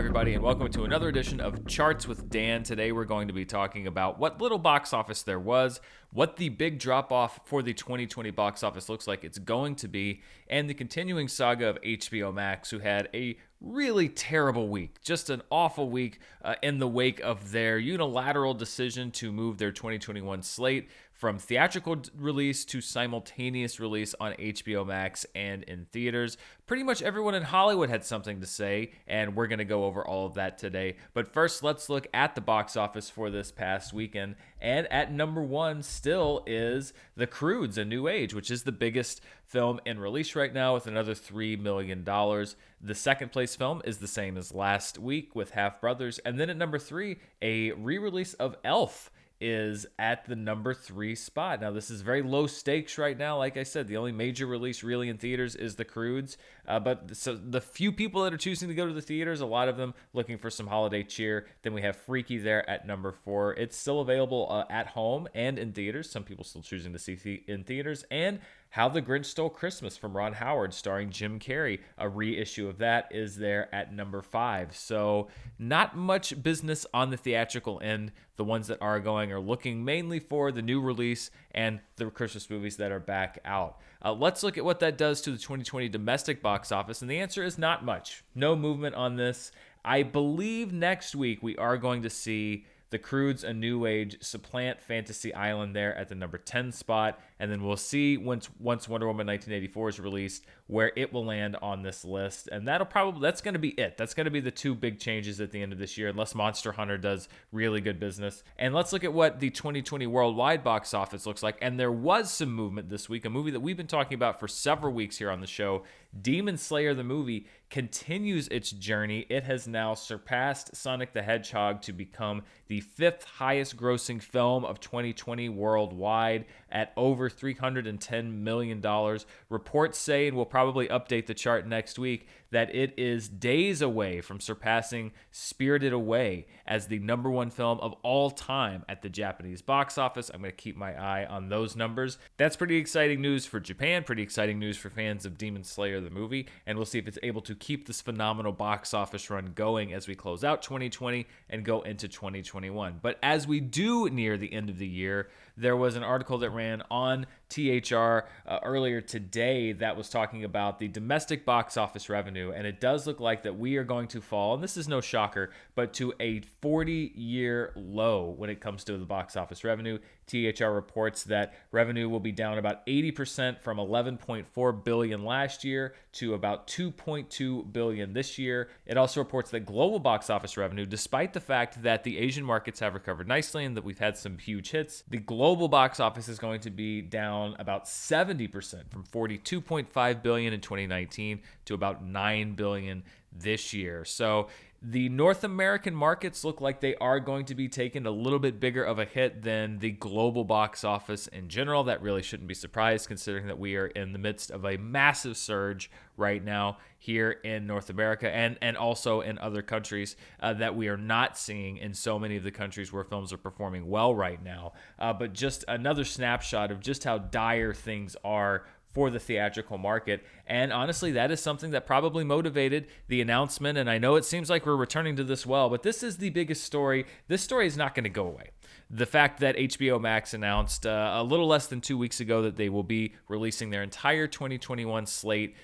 everybody, and welcome to another edition of Charts with Dan. Today we're going to be talking about what little box office there was, what the big drop-off for the 2020 box office looks like it's going to be, and the continuing saga of HBO Max, who had a really terrible week, just an awful week in the wake of their unilateral decision to move their 2021 slate from theatrical release to simultaneous release on HBO Max and in theaters. Pretty much everyone in Hollywood had something to say, and we're going to go over all of that today. But first, let's look at the box office for this past weekend. And at number one still is The Croods: A New Age, which is the biggest film in release right now with another $3 million. The second place film is the same as last week with Half Brothers. And then at number three, a re-release of Elf is at the number 3 spot. Now, this is very low stakes right now. Like I said, the only major release really in theaters is The Croods. But so the few people that are choosing to go to the theaters, a lot of them looking for some holiday cheer. Then we have Freaky there at number 4. It's still available at home and in theaters. Some people still choosing to see in theaters. And How the Grinch Stole Christmas from Ron Howard, starring Jim Carrey. A reissue of that is there at number 5. So not much business on the theatrical end. The ones that are going are looking mainly for the new release and the Christmas movies that are back out. Let's look at what that does to the 2020 domestic box office, and the answer is not much. No movement on this. I believe next week we are going to see The Croods: A New Age supplant Fantasy Island there at the number 10 spot, and then we'll see once Wonder Woman 1984 is released where it will land on this list, and that's going to be it. That's going to be the two big changes at the end of this year, unless Monster Hunter does really good business. And let's look at what the 2020 worldwide box office looks like, and there was some movement this week, a movie that we've been talking about for several weeks here on the show. Demon Slayer, the movie, continues its journey. It has now surpassed Sonic the Hedgehog to become the 5th highest grossing film of 2020 worldwide at over $310 million. Reports say, and we'll probably update the chart next week, that it is days away from surpassing Spirited Away as the number 1 film of all time at the Japanese box office. I'm going to keep my eye on those numbers. That's pretty exciting news for Japan, pretty exciting news for fans of Demon Slayer, the movie, and we'll see if it's able to keep this phenomenal box office run going as we close out 2020 and go into 2021. But as we do near the end of the year, there was an article that ran on THR earlier today that was talking about the domestic box office revenue, and it does look like that we are going to fall, and this is no shocker, but to a 40-year low when it comes to the box office revenue. THR reports that revenue will be down about 80% from $11.4 billion last year to about $2.2 billion this year. It also reports that global box office revenue, despite the fact that the Asian markets have recovered nicely and that we've had some huge hits, the global box office is going to be down about 70% from $42.5 billion in 2019 to about $9 billion this year. So the North American markets look like they are going to be taking a little bit bigger of a hit than the global box office in general. That really shouldn't be surprised considering that we are in the midst of a massive surge right now here in North America and also in other countries that we are not seeing in so many of the countries where films are performing well right now. But just another snapshot of just how dire things are for the theatrical market. And honestly, that is something that probably motivated the announcement. And I know it seems like we're returning to this well, but this is the biggest story. This story is not going to go away. The fact that HBO Max announced a little less than 2 weeks ago that they will be releasing their entire 2021 slate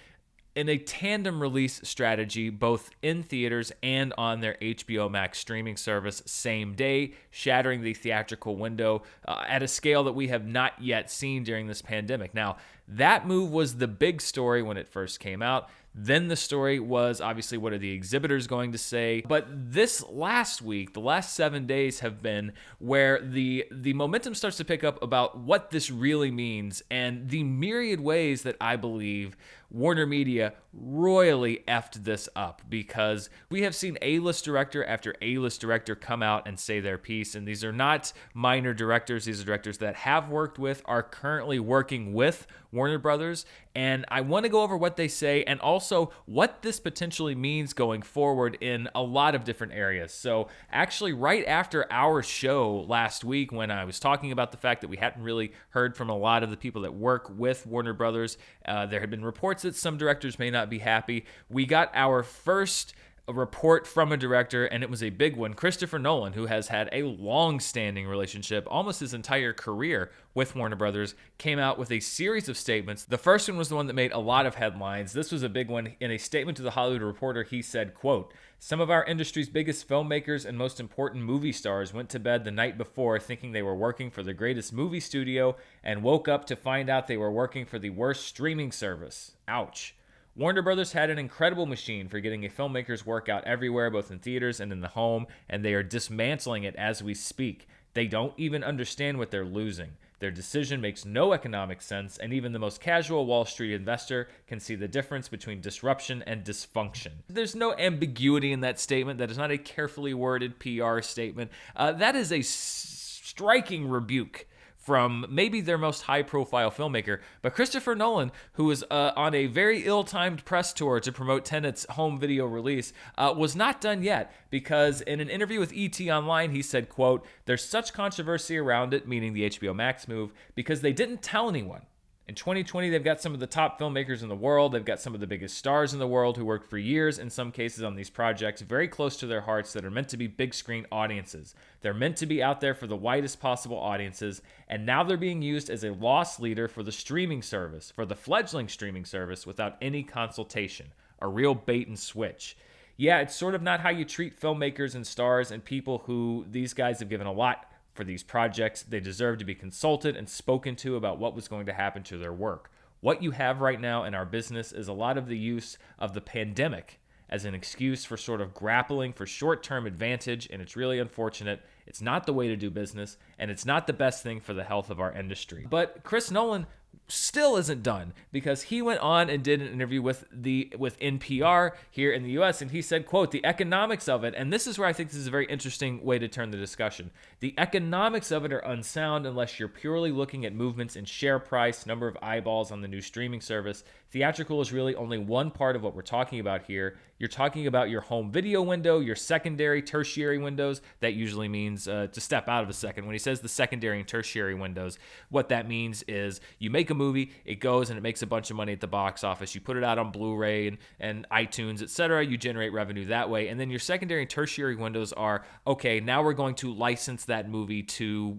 in a tandem release strategy, both in theaters and on their HBO Max streaming service same day, shattering the theatrical window at a scale that we have not yet seen during this pandemic. Now, that move was the big story when it first came out. Then the story was obviously what are the exhibitors going to say. But this last week, the last 7 days have been where the momentum starts to pick up about what this really means and the myriad ways that I believe Warner Media royally effed this up, because we have seen A-list director after A-list director come out and say their piece. And these are not minor directors. These are directors that have worked with, are currently working with Warner Brothers. And I want to go over what they say and also what this potentially means going forward in a lot of different areas. So actually, right after our show last week, when I was talking about the fact that we hadn't really heard from a lot of the people that work with Warner Brothers, there had been reports that some directors may not be happy. We got our first a report from a director, and it was a big one. Christopher Nolan, who has had a long-standing relationship, almost his entire career with Warner Brothers, came out with a series of statements. The first one was the one that made a lot of headlines. This was a big one. In a statement to The Hollywood Reporter, he said, quote, "Some of our industry's biggest filmmakers and most important movie stars went to bed the night before thinking they were working for the greatest movie studio and woke up to find out they were working for the worst streaming service. Ouch." Warner Brothers had an incredible machine for getting a filmmaker's work out everywhere, both in theaters and in the home, and they are dismantling it as we speak. They don't even understand what they're losing. Their decision makes no economic sense, and even the most casual Wall Street investor can see the difference between disruption and dysfunction. There's no ambiguity in that statement. That is not a carefully worded PR statement. That is a striking rebuke from maybe their most high-profile filmmaker, but Christopher Nolan, who was on a very ill-timed press tour to promote Tenet's home video release, was not done yet, because in an interview with ET Online, he said, quote, "There's such controversy around it," meaning the HBO Max move, "because they didn't tell anyone. In 2020, they've got some of the top filmmakers in the world. They've got some of the biggest stars in the world who worked for years, in some cases, on these projects very close to their hearts that are meant to be big screen audiences. They're meant to be out there for the widest possible audiences, and now they're being used as a loss leader for the streaming service, for the fledgling streaming service, without any consultation. A real bait and switch." Yeah, it's sort of not how you treat filmmakers and stars and people who these guys have given a lot for these projects. They deserve to be consulted and spoken to about what was going to happen to their work. What you have right now in our business is a lot of the use of the pandemic as an excuse for sort of grappling for short-term advantage, and it's really unfortunate. It's not the way to do business, and it's not the best thing for the health of our industry. But Chris Nolan still isn't done, because he went on and did an interview with NPR here in the US, and he said, quote, "The economics of it," and this is where I think this is a very interesting way to turn the discussion, "The economics of it are unsound unless you're purely looking at movements in share price, number of eyeballs on the new streaming service. Theatrical is really only one part of what we're talking about here. You're talking about your home video window, your secondary, tertiary windows." That usually means to step out of a second. When he says the secondary and tertiary windows, what that means is you make a movie, it goes and it makes a bunch of money at the box office. You put it out on Blu-ray and iTunes, etc. You generate revenue that way. And then your secondary and tertiary windows are, okay, now we're going to license that movie to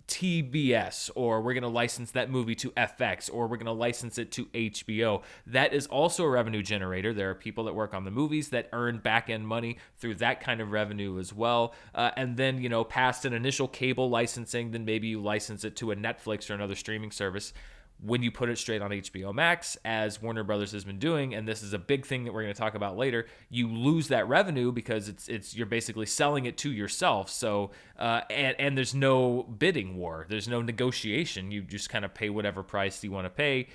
TBS, or we're going to license that movie to FX, or we're going to license it to HBO. That is also a revenue generator. There are people that work on the movies that earn back-end money through that kind of revenue as well. And then, past an initial cable licensing, then maybe you license it to a Netflix or another streaming service. When you put it straight on HBO Max, as Warner Brothers has been doing, and this is a big thing that we're going to talk about later, you lose that revenue because it's you're basically selling it to yourself. So and there's no bidding war, there's no negotiation. You just kind of pay whatever price you want to pay,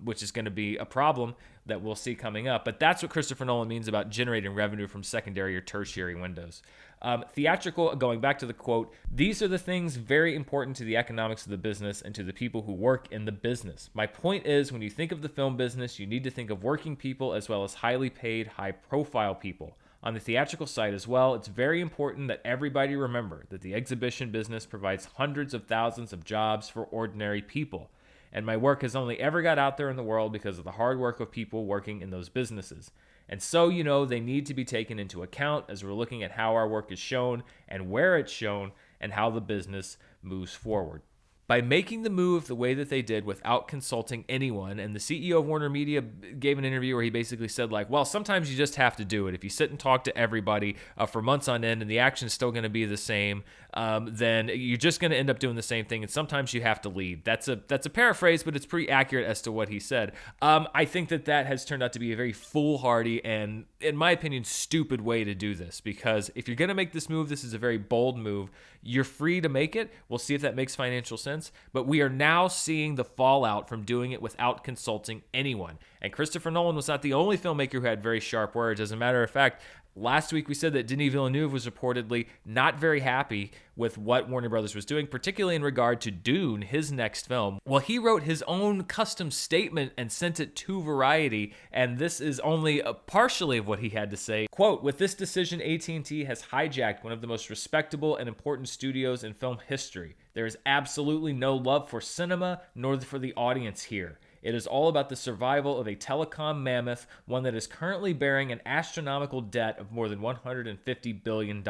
which is going to be a problem that we'll see coming up. But that's what Christopher Nolan means about generating revenue from secondary or tertiary windows. Theatrical, going back to the quote, "These are the things very important to the economics of the business and to the people who work in the business. My point is, when you think of the film business, you need to think of working people as well as highly paid, high-profile people. On the theatrical side as well, it's very important that everybody remember that the exhibition business provides hundreds of thousands of jobs for ordinary people. And my work has only ever got out there in the world because of the hard work of people working in those businesses. And so, they need to be taken into account as we're looking at how our work is shown and where it's shown and how the business moves forward." By making the move the way that they did without consulting anyone, and the CEO of Warner Media gave an interview where he basically said, well, sometimes you just have to do it. If you sit and talk to everybody for months on end and the action is still going to be the same, then you're just going to end up doing the same thing, and sometimes you have to lead. That's a paraphrase, but it's pretty accurate as to what he said. I think that has turned out to be a very foolhardy and, in my opinion, stupid way to do this, because if you're going to make this move, this is a very bold move. You're free to make it. We'll see if that makes financial sense. But we are now seeing the fallout from doing it without consulting anyone. And Christopher Nolan was not the only filmmaker who had very sharp words. As a matter of fact, last week we said that Denis Villeneuve was reportedly not very happy with what Warner Brothers was doing, particularly in regard to Dune, his next film. Well, he wrote his own custom statement and sent it to Variety, and this is only partially of what he had to say. Quote, "With this decision, AT&T has hijacked one of the most respectable and important studios in film history. There is absolutely no love for cinema nor for the audience here. It is all about the survival of a telecom mammoth, one that is currently bearing an astronomical debt of more than $150 billion.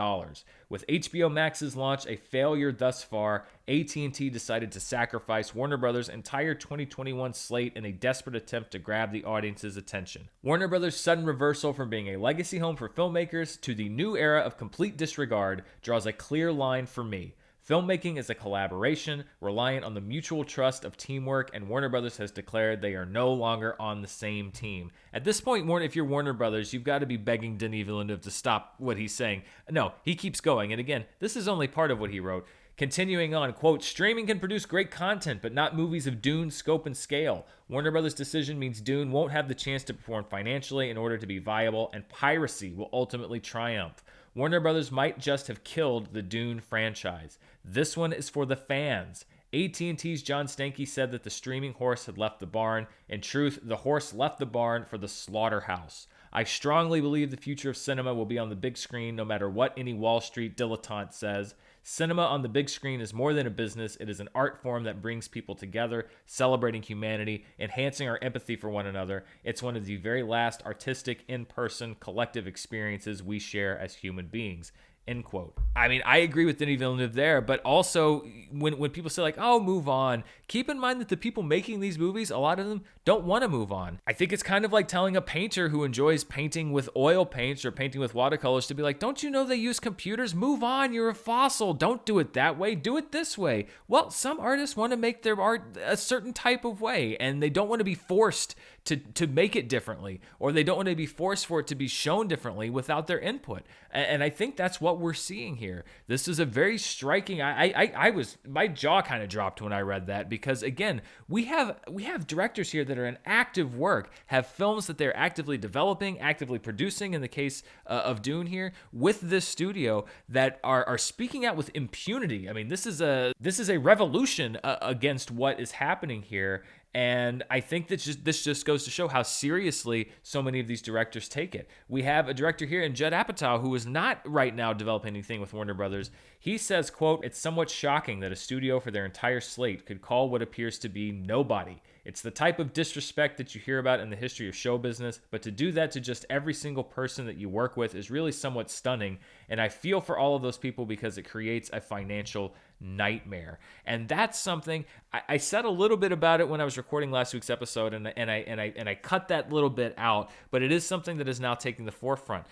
With HBO Max's launch a failure thus far, AT&T decided to sacrifice Warner Brothers' entire 2021 slate in a desperate attempt to grab the audience's attention. Warner Brothers' sudden reversal from being a legacy home for filmmakers to the new era of complete disregard draws a clear line for me. Filmmaking is a collaboration, reliant on the mutual trust of teamwork, and Warner Brothers has declared they are no longer on the same team. At this point, if you're Warner Brothers, you've got to be begging Denis Villeneuve to stop what he's saying. No, he keeps going, and again, this is only part of what he wrote. Continuing on, quote, streaming can produce great content, but not movies of Dune's scope and scale. Warner Brothers' decision means Dune won't have the chance to perform financially in order to be viable, and piracy will ultimately triumph. Warner Brothers might just have killed the Dune franchise. This one is for the fans. AT&T's John Stankey said that the streaming horse had left the barn. In truth, the horse left the barn for the slaughterhouse. I strongly believe the future of cinema will be on the big screen, no matter what any Wall Street dilettante says. Cinema on the big screen is more than a business. It is an art form that brings people together, celebrating humanity, enhancing our empathy for one another. It's one of the very last artistic, in-person, collective experiences we share as human beings. End quote. I mean, I agree with Denis Villeneuve there, but also when people say like, oh, move on, keep in mind that the people making these movies, a lot of them don't want to move on. I think it's kind of like telling a painter who enjoys painting with oil paints or painting with watercolors to be like, don't you know they use computers? Move on, you're a fossil. Don't do it that way. Do it this way. Well, some artists want to make their art a certain type of way, and they don't want to be forced to make it differently, or they don't want to be forced for it to be shown differently without their input. And I think that's what we're seeing here. This is a very striking. My jaw kind of dropped when I read that, because again, we have directors here that are in active work, have films that they're actively developing, actively producing. In the case of Dune here, with this studio, that are speaking out with impunity. I mean, this is a revolution against what is happening here. And I think that this just goes to show how seriously so many of these directors take it. We have a director here in Judd Apatow who is not right now developing anything with Warner Brothers. He says, quote, it's somewhat shocking that a studio for their entire slate could call what appears to be nobody. It's the type of disrespect that you hear about in the history of show business, but to do that to just every single person that you work with is really somewhat stunning. And I feel for all of those people because it creates a financial nightmare. And that's something I said a little bit about it when I was recording last week's episode, and I cut that little bit out, but it is something that is now taking the forefront.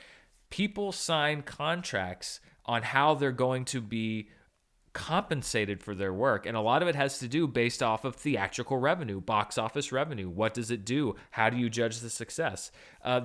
People sign contracts on how they're going to be compensated for their work, and a lot of it has to do based off of theatrical revenue, box office revenue. What does it do? How do you judge the success?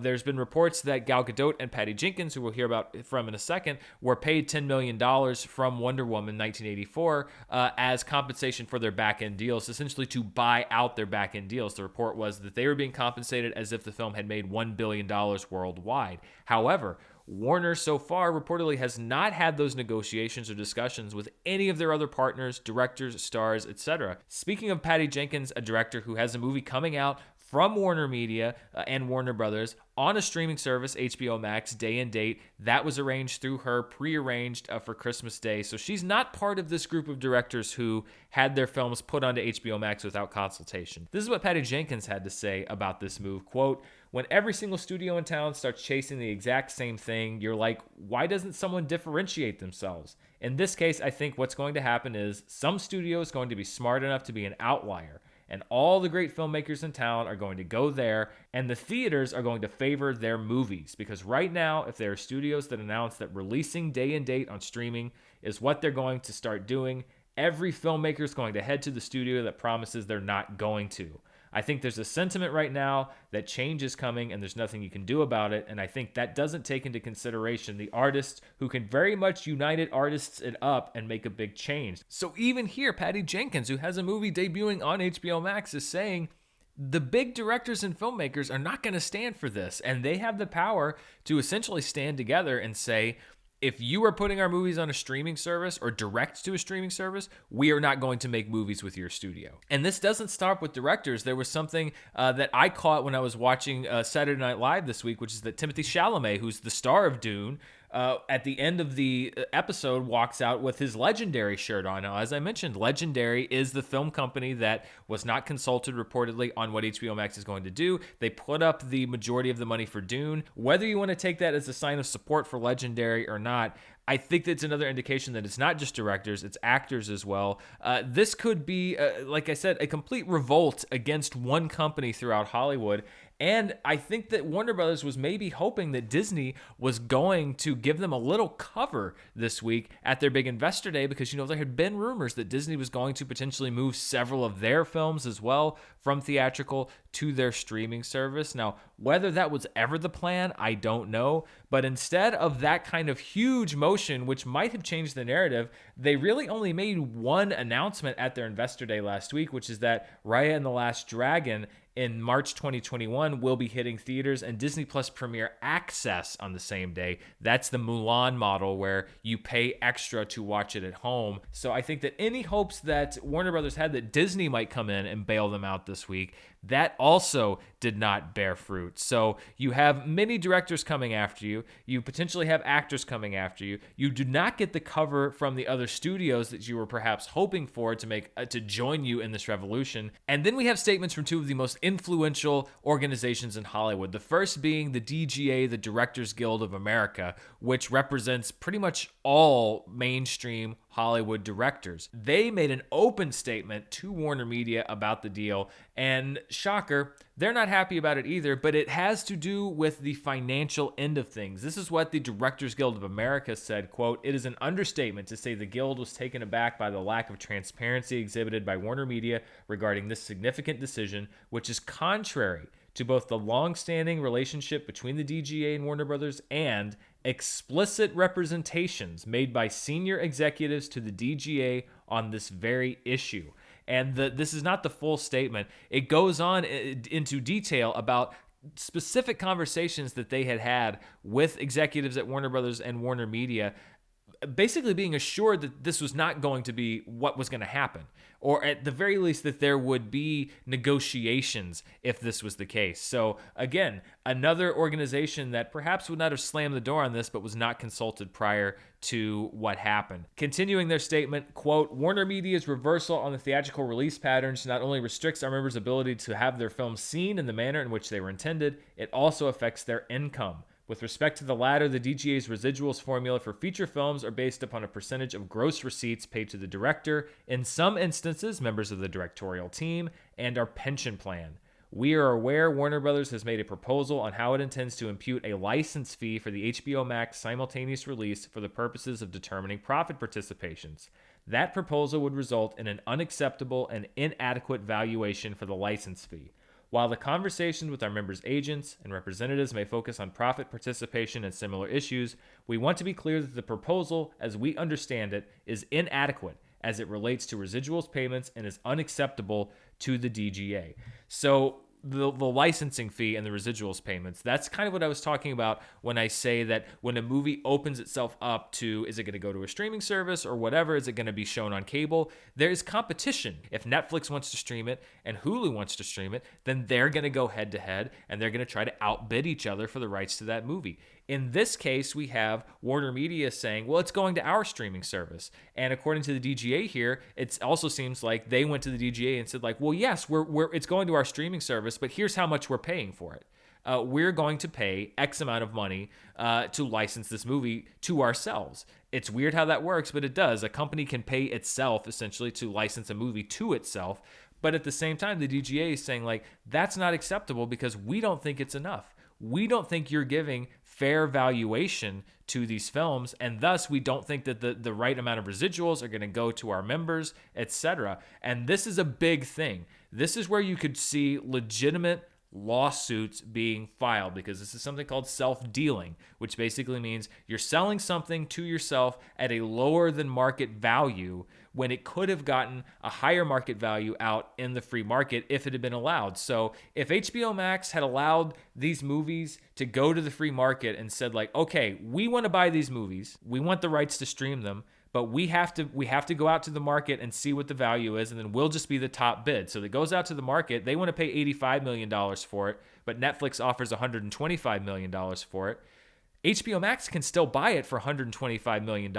There's been reports that Gal Gadot and Patty Jenkins, who we'll hear about from in a second, were paid $10 million from Wonder Woman 1984 as compensation for their back-end deals, essentially to buy out their back-end deals. The report was that they were being compensated as if the film had made $1 billion worldwide. However, Warner so far reportedly has not had those negotiations or discussions with any of their other partners, directors, stars, etc. Speaking of Patty Jenkins, a director who has a movie coming out from Warner Media and Warner Brothers on a streaming service, HBO Max, day and date. That was arranged through her, prearranged for Christmas Day. So she's not part of this group of directors who had their films put onto HBO Max without consultation. This is what Patty Jenkins had to say about this move. Quote, when every single studio in town starts chasing the exact same thing, you're like, why doesn't someone differentiate themselves? In this case, I think what's going to happen is some studio is going to be smart enough to be an outlier, and all the great filmmakers in town are going to go there, and the theaters are going to favor their movies. Because right now, if there are studios that announce that releasing day and date on streaming is what they're going to start doing, every filmmaker is going to head to the studio that promises they're not going to. I think there's a sentiment right now that change is coming and there's nothing you can do about it. And I think that doesn't take into consideration the artists who can very much United Artists it up and make a big change. So even here, Patty Jenkins, who has a movie debuting on HBO Max, is saying the big directors and filmmakers are not going to stand for this. And they have the power to essentially stand together and say, if you are putting our movies on a streaming service or direct to a streaming service, we are not going to make movies with your studio. And this doesn't stop with directors. There was something that I caught when I was watching Saturday Night Live this week, which is that Timothée Chalamet, who's the star of Dune, at the end of the episode walks out with his Legendary shirt on. Now, as I mentioned, Legendary is the film company that was not consulted reportedly on what HBO Max is going to do. They put up the majority of the money for Dune. Whether you want to take that as a sign of support for Legendary or not, I think that's another indication that it's not just directors, it's actors as well. This could be, like I said, a complete revolt against one company throughout Hollywood. And I think that Warner Brothers was maybe hoping that Disney was going to give them a little cover this week at their big investor day, because, there had been rumors that Disney was going to potentially move several of their films as well from theatrical to their streaming service. Now, whether that was ever the plan, I don't know. But instead of that kind of huge motion, which might have changed the narrative, they really only made one announcement at their investor day last week, which is that Raya and the Last Dragon in March 2021 will be hitting theaters and Disney Plus Premier Access on the same day. That's the Mulan model where you pay extra to watch it at home. So I think that any hopes that Warner Brothers had that Disney might come in and bail them out this week, that also did not bear fruit. So you have many directors coming after you. You potentially have actors coming after you. You do not get the cover from the other studios that you were perhaps hoping for to join you in this revolution. And then we have statements from two of the most influential organizations in Hollywood. The first being the DGA, the Directors Guild of America, which represents pretty much all mainstream Hollywood directors. They made an open statement to Warner Media about the deal, and shocker, they're not happy about it either, but it has to do with the financial end of things. This is what the Directors Guild of America said, quote, "It is an understatement to say the Guild was taken aback by the lack of transparency exhibited by Warner Media regarding this significant decision, which is contrary to both the long-standing relationship between the DGA and Warner Brothers and explicit representations made by senior executives to the DGA on this very issue." And this is not the full statement. It goes on into detail about specific conversations that they had with executives at Warner Brothers and Warner Media, basically being assured that this was not going to be what was going to happen, or at the very least that there would be negotiations if this was the case. So again, another organization that perhaps would not have slammed the door on this, but was not consulted prior to what happened. Continuing their statement, quote, "Warner Media's reversal on the theatrical release patterns not only restricts our members' ability to have their films seen in the manner in which they were intended, it also affects their income. With respect to the latter, the DGA's residuals formula for feature films are based upon a percentage of gross receipts paid to the director, in some instances, members of the directorial team, and our pension plan. We are aware Warner Brothers has made a proposal on how it intends to impute a license fee for the HBO Max simultaneous release for the purposes of determining profit participations. That proposal would result in an unacceptable and inadequate valuation for the license fee. While the conversations with our members' agents and representatives may focus on profit participation and similar issues, we want to be clear that the proposal, as we understand it, is inadequate as it relates to residuals payments and is unacceptable to the DGA." So the licensing fee and the residuals payments, that's kind of what I was talking about when I say that when a movie opens itself up to, is it going to go to a streaming service or whatever, is it going to be shown on cable, there's competition. If Netflix wants to stream it and Hulu wants to stream it, then they're going to go head to head and they're going to try to outbid each other for the rights to that movie. In this case, we have Warner Media saying, well, it's going to our streaming service. And according to the DGA here, it also seems like they went to the DGA and said, like, well, yes, it's going to our streaming service, but here's how much we're paying for it. We're going to pay X amount of money to license this movie to ourselves. It's weird how that works, but it does. A company can pay itself, essentially, to license a movie to itself. But at the same time, the DGA is saying, like, that's not acceptable because we don't think it's enough. We don't think you're giving fair valuation to these films, and thus we don't think that the right amount of residuals are going to go to our members, etc. And this is a big thing. This is where you could see legitimate lawsuits being filed, because this is something called self-dealing, which basically means you're selling something to yourself at a lower than market value when it could have gotten a higher market value out in the free market if it had been allowed. So if HBO Max had allowed these movies to go to the free market and said, like, okay, we want to buy these movies, we want the rights to stream them, but we have to go out to the market and see what the value is, and then we'll just be the top bid. So it goes out to the market. They want to pay $85 million for it, but Netflix offers $125 million for it. HBO Max can still buy it for $125 million,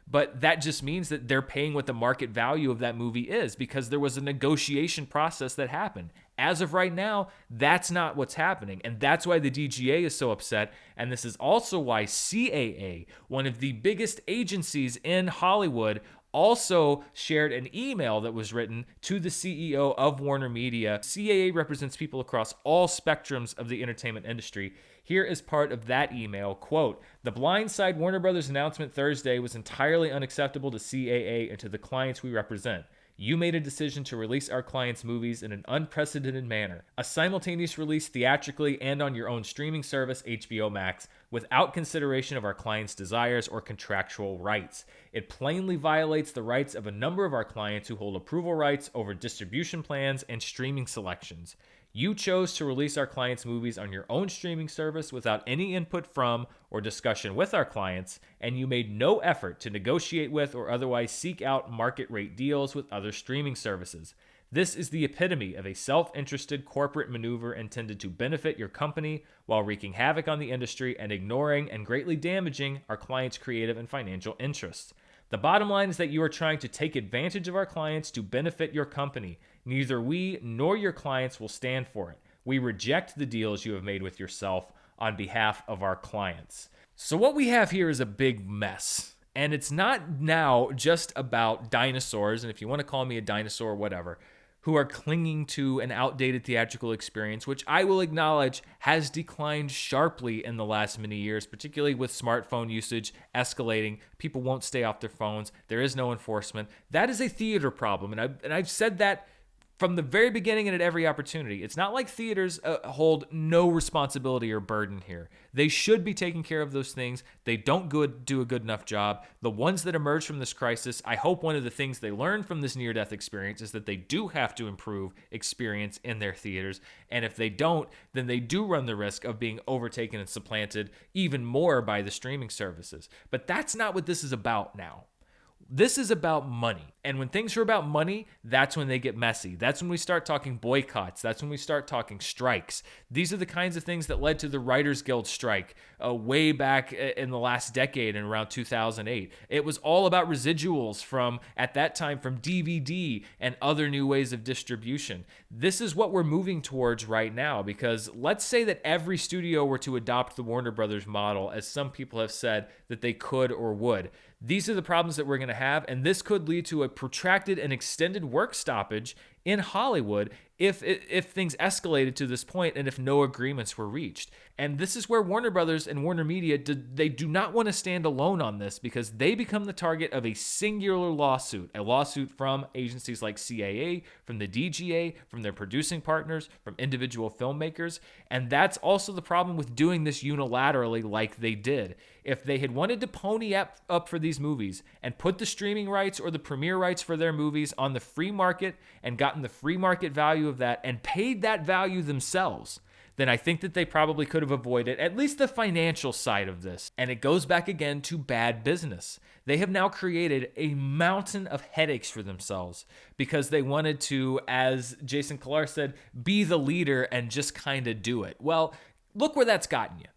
but that just means that they're paying what the market value of that movie is because there was a negotiation process that happened. As of right now, that's not what's happening, and that's why the DGA is so upset, and this is also why CAA, one of the biggest agencies in Hollywood, also shared an email that was written to the CEO of Warner Media. CAA represents people across all spectrums of the entertainment industry. Here is part of that email, quote, "The Blindside Warner Brothers announcement Thursday was entirely unacceptable to CAA and to the clients we represent. You made a decision to release our clients' movies in an unprecedented manner, a simultaneous release theatrically and on your own streaming service, HBO Max, without consideration of our clients' desires or contractual rights. It plainly violates the rights of a number of our clients who hold approval rights over distribution plans and streaming selections. You chose to release our clients' movies on your own streaming service without any input from or discussion with our clients, and you made no effort to negotiate with or otherwise seek out market rate deals with other streaming services. This is the epitome of a self-interested corporate maneuver intended to benefit your company while wreaking havoc on the industry and ignoring and greatly damaging our clients' creative and financial interests. The bottom line is that you are trying to take advantage of our clients to benefit your company. Neither we nor your clients will stand for it. We reject the deals you have made with yourself on behalf of our clients." So what we have here is a big mess. And it's not now just about dinosaurs, and if you want to call me a dinosaur, whatever, who are clinging to an outdated theatrical experience, which I will acknowledge has declined sharply in the last many years, particularly with smartphone usage escalating. People won't stay off their phones. There is no enforcement. That is a theater problem, and I've said that from the very beginning and at every opportunity. It's not like theaters hold no responsibility or burden here. They should be taking care of those things. They don't do a good enough job. The ones that emerge from this crisis, I hope one of the things they learn from this near-death experience is that they do have to improve experience in their theaters. And if they don't, then they do run the risk of being overtaken and supplanted even more by the streaming services. But that's not what this is about now. This is about money. And when things are about money, that's when they get messy. That's when we start talking boycotts. That's when we start talking strikes. These are the kinds of things that led to the Writers Guild strike way back in the last decade in around 2008. It was all about residuals from, at that time, from DVD and other new ways of distribution. This is what we're moving towards right now, because let's say that every studio were to adopt the Warner Brothers model, as some people have said that they could or would. These are the problems that we're going to have, and this could lead to a protracted and extended work stoppage in Hollywood if things escalated to this point and if no agreements were reached. And this is where Warner Brothers and Warner Media, they do not want to stand alone on this, because they become the target of a singular lawsuit, a lawsuit from agencies like CAA, from the DGA, from their producing partners, from individual filmmakers. And that's also the problem with doing this unilaterally like they did. If they had wanted to pony up for these movies and put the streaming rights or the premiere rights for their movies on the free market and gotten the free market value of that and paid that value themselves, then I think that they probably could have avoided at least the financial side of this. And it goes back again to bad business. They have now created a mountain of headaches for themselves because they wanted to, as Jason Kilar said, be the leader and just kind of do it. Well, look where that's gotten you.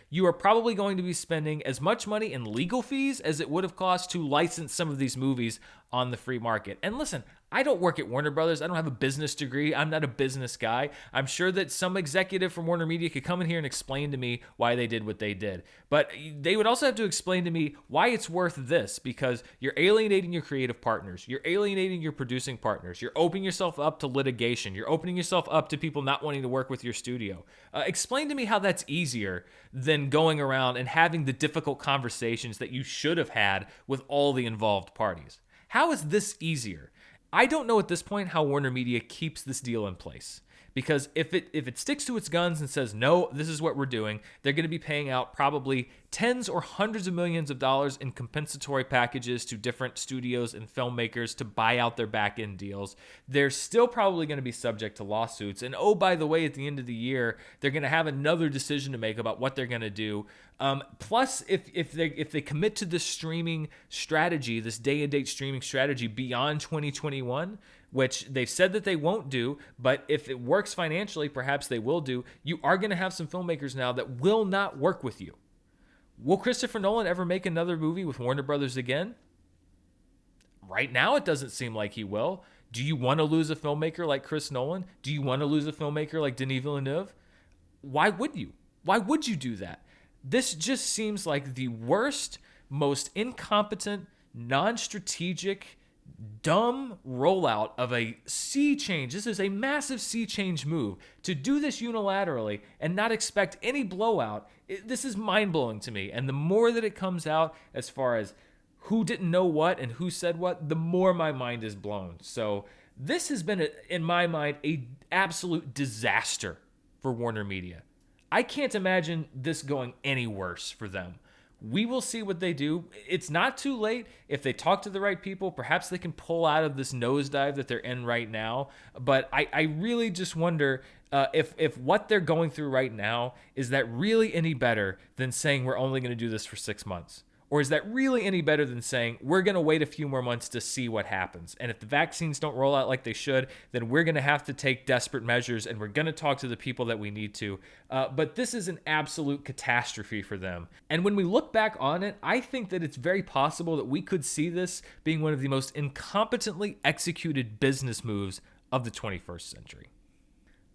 You are probably going to be spending as much money in legal fees as it would have cost to license some of these movies on the free market. And listen, I don't work at Warner Brothers. I don't have a business degree. I'm not a business guy. I'm sure that some executive from Warner Media could come in here and explain to me why they did what they did. But they would also have to explain to me why it's worth this, because you're alienating your creative partners. You're alienating your producing partners. You're opening yourself up to litigation. You're opening yourself up to people not wanting to work with your studio. Explain to me how that's easier than going around and having the difficult conversations that you should have had with all the involved parties. How is this easier? I don't know at this point how Warner Media keeps this deal in place, because if it sticks to its guns and says, no, this is what we're doing, they're going to be paying out probably tens or hundreds of millions of dollars in compensatory packages to different studios and filmmakers to buy out their back-end deals. They're still probably going to be subject to lawsuits. And oh, by the way, at the end of the year, they're going to have another decision to make about what they're going to do. Plus, if they commit to this streaming strategy, this day-and-date streaming strategy beyond 2021, which they've said that they won't do, but if it works financially, perhaps they will do, you are going to have some filmmakers now that will not work with you. Will Christopher Nolan ever make another movie with Warner Brothers again? Right now, it doesn't seem like he will. Do you want to lose a filmmaker like Chris Nolan? Do you want to lose a filmmaker like Denis Villeneuve? Why would you? Why would you do that? This just seems like the worst, most incompetent, non-strategic, dumb rollout of a sea change. This is a massive sea change move. To do this unilaterally and not expect any blowout, this is mind-blowing to me. And the more that it comes out as far as who didn't know what and who said what, the more my mind is blown. So this has been, in my mind, a absolute disaster for Warner Media. I can't imagine this going any worse for them. We will see what they do. It's not too late. If they talk to the right people, perhaps they can pull out of this nosedive that they're in right now. But I really just wonder if what they're going through right now, is that really any better than saying we're only going to do this for 6 months? Or is that really any better than saying we're going to wait a few more months to see what happens? And if the vaccines don't roll out like they should, then we're going to have to take desperate measures and we're going to talk to the people that we need to. But this is an absolute catastrophe for them. And when we look back on it, I think that it's very possible that we could see this being one of the most incompetently executed business moves of the 21st century.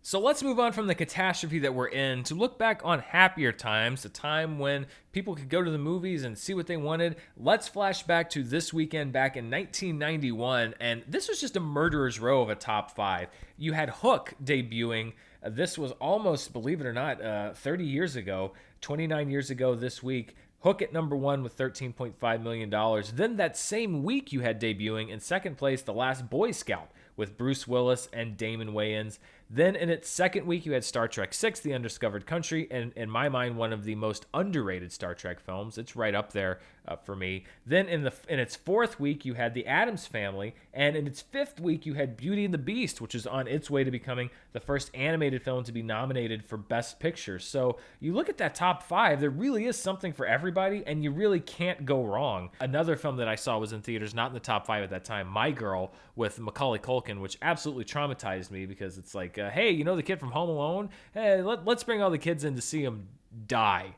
So let's move on from the catastrophe that we're in to look back on happier times, a time when people could go to the movies and see what they wanted. Let's flash back to this weekend back in 1991, and this was just a murderer's row of a top 5. You had Hook debuting. This was almost, believe it or not, 30 years ago, 29 years ago this week. Hook at number 1 with $13.5 million. Then that same week you had debuting in second place The Last Boy Scout with Bruce Willis and Damon Wayans. Then in its second week, you had Star Trek VI, The Undiscovered Country, and in my mind, one of the most underrated Star Trek films. It's right up there for me. Then in its fourth week, you had The Addams Family, and in its fifth week, you had Beauty and the Beast, which is on its way to becoming the first animated film to be nominated for Best Picture. So you look at that top 5, there really is something for everybody, and you really can't go wrong. Another film that I saw was in theaters, not in the top 5 at that time, My Girl with Macaulay Culkin, which absolutely traumatized me because it's like, hey, you know the kid from Home Alone? Hey, let's bring all the kids in to see him die.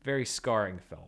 Very scarring film.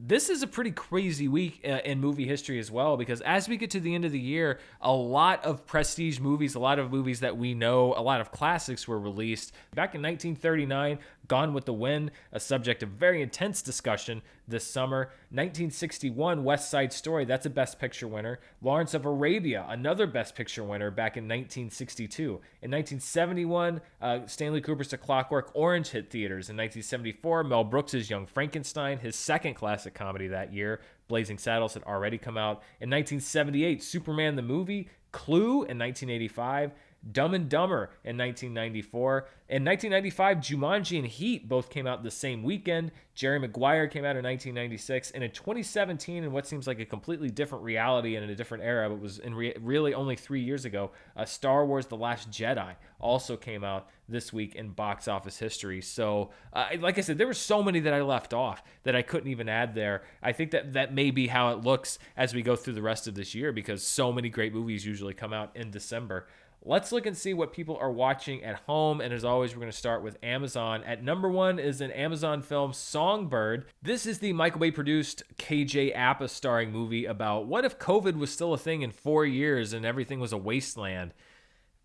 This is a pretty crazy week in movie history as well, because as we get to the end of the year, a lot of prestige movies, a lot of movies that we know, a lot of classics were released. Back in 1939, Gone with the Wind, a subject of very intense discussion this summer. 1961, West Side Story, that's a Best Picture winner. Lawrence of Arabia, another Best Picture winner back in 1962. In 1971, Stanley Kubrick's A Clockwork Orange hit theaters. In 1974, Mel Brooks' Young Frankenstein, his second classic comedy that year. Blazing Saddles had already come out. In 1978, Superman the Movie. Clue in 1985. Dumb and Dumber in 1994. In 1995, Jumanji and Heat both came out the same weekend. Jerry Maguire came out in 1996. And in 2017, in what seems like a completely different reality and in a different era, but was in really only 3 years ago, Star Wars The Last Jedi also came out this week in box office history. So, like I said, there were so many that I left off that I couldn't even add there. I think that may be how it looks as we go through the rest of this year, because so many great movies usually come out in December. Let's look and see what people are watching at home. And as always, we're going to start with Amazon. At number 1 is an Amazon film, Songbird. This is the Michael Bay produced KJ Apa starring movie about what if COVID was still a thing in 4 years and everything was a wasteland.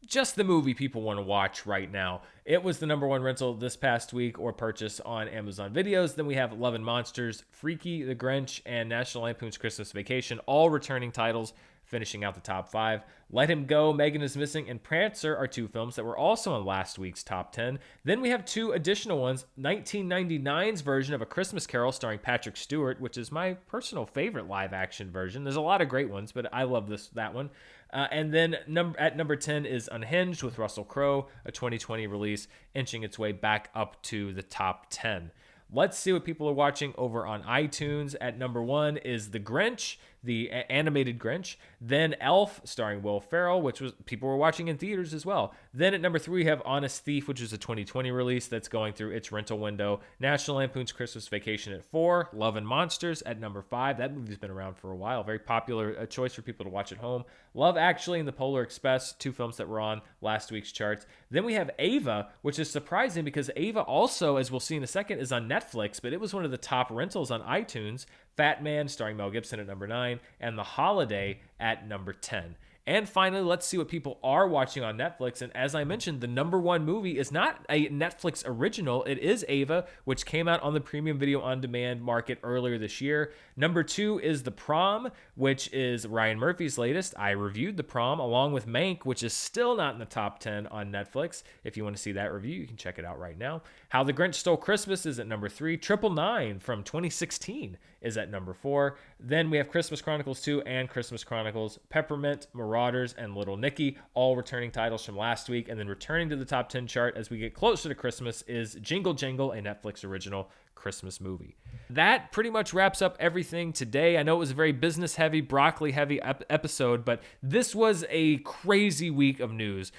Just the movie people want to watch right now. It was the number 1 rental this past week or purchase on Amazon Videos. Then we have Love and Monsters, Freaky, The Grinch, and National Lampoon's Christmas Vacation, all returning titles, finishing out the top 5. Let Him Go, Megan is Missing, and Prancer are 2 films that were also in last week's top 10. Then we have 2 additional ones. 1999's version of A Christmas Carol starring Patrick Stewart, which is my personal favorite live-action version. There's a lot of great ones, but I love that one. And then at number 10 is Unhinged with Russell Crowe, a 2020 release, inching its way back up to the top 10. Let's see what people are watching over on iTunes. At number 1 is The Grinch. the animated Grinch. Then Elf, starring Will Ferrell, which was people were watching in theaters as well. Then at number 3, we have Honest Thief, which is a 2020 release that's going through its rental window. National Lampoon's Christmas Vacation at 4. Love and Monsters at number 5. That movie's been around for a while. Very popular choice for people to watch at home. Love Actually and The Polar Express, 2 films that were on last week's charts. Then we have Ava, which is surprising because Ava also, as we'll see in a second, is on Netflix, but it was one of the top rentals on iTunes. Fat Man, starring Mel Gibson, at number 9, and The Holiday at number 10. And finally, let's see what people are watching on Netflix. And as I mentioned, the number 1 movie is not a Netflix original. It is Ava, which came out on the premium video on demand market earlier this year. Number 2 is The Prom, which is Ryan Murphy's latest. I reviewed The Prom along with Mank, which is still not in the top 10 on Netflix. If you want to see that review, you can check it out right now. How the Grinch Stole Christmas is at number 3. 999 from 2016 is at number 4. Then we have Christmas Chronicles 2 and Christmas Chronicles Peppermint, Marauders, and Little Nicky, all returning titles from last week. And then returning to the top 10 chart as we get closer to Christmas is Jingle Jangle, a Netflix original Christmas movie. That pretty much wraps up everything today. I know it was a very business heavy, broccoli heavy episode, but this was a crazy week of news.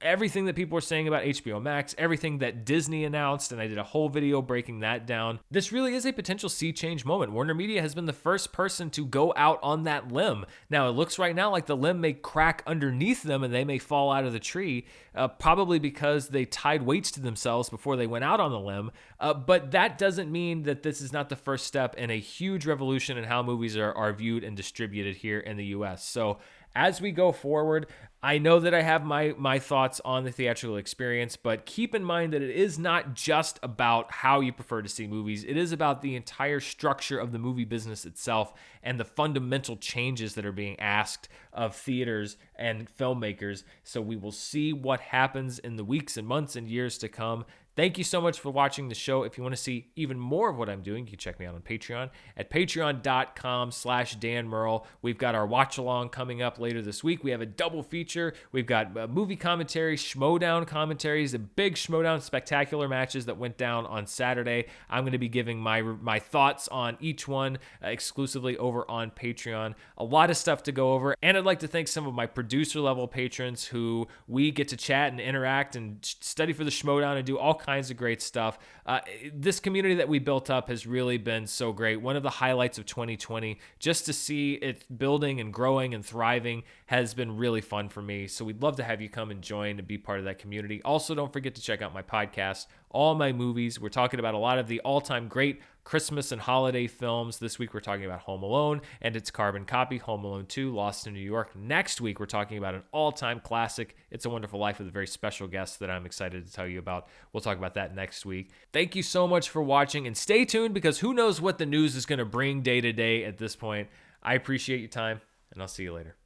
Everything that people were saying about HBO Max, everything that Disney announced, and I did a whole video breaking that down. This really is a potential sea change moment. Warner Media has been the first person to go out on that limb. Now, it looks right now like the limb may crack underneath them and they may fall out of the tree, probably because they tied weights to themselves before they went out on the limb. But that doesn't mean that this is not the first step in a huge revolution in how movies are viewed and distributed here in the US. So as we go forward, I know that I have my thoughts on the theatrical experience, but keep in mind that it is not just about how you prefer to see movies. It is about the entire structure of the movie business itself and the fundamental changes that are being asked of theaters and filmmakers. So we will see what happens in the weeks and months and years to come. Thank you so much for watching the show. If you want to see even more of what I'm doing, you can check me out on Patreon at patreon.com/Dan Murrell. We've got our watch along coming up later this week. We have a double feature. We've got movie commentary, Schmodown commentaries, the big Schmodown spectacular matches that went down on Saturday. I'm going to be giving my thoughts on each one exclusively over on Patreon. A lot of stuff to go over. And I'd like to thank some of my producer level patrons who we get to chat and interact and study for the Schmodown and do all kinds of great stuff. This community that we built up has really been so great. One of the highlights of 2020, just to see it building and growing and thriving, has been really fun for me. So we'd love to have you come and join and be part of that community. Also, don't forget to check out my podcast, All My Movies. We're talking about a lot of the all-time great Christmas and holiday films. This week we're talking about Home Alone and its carbon copy, Home Alone 2, Lost in New York. Next week we're talking about an all-time classic, It's a Wonderful Life, with a very special guest that I'm excited to tell you about. We'll talk about that next week. Thank you so much for watching, and stay tuned because who knows what the news is going to bring day to day at this point. I appreciate your time, and I'll see you later.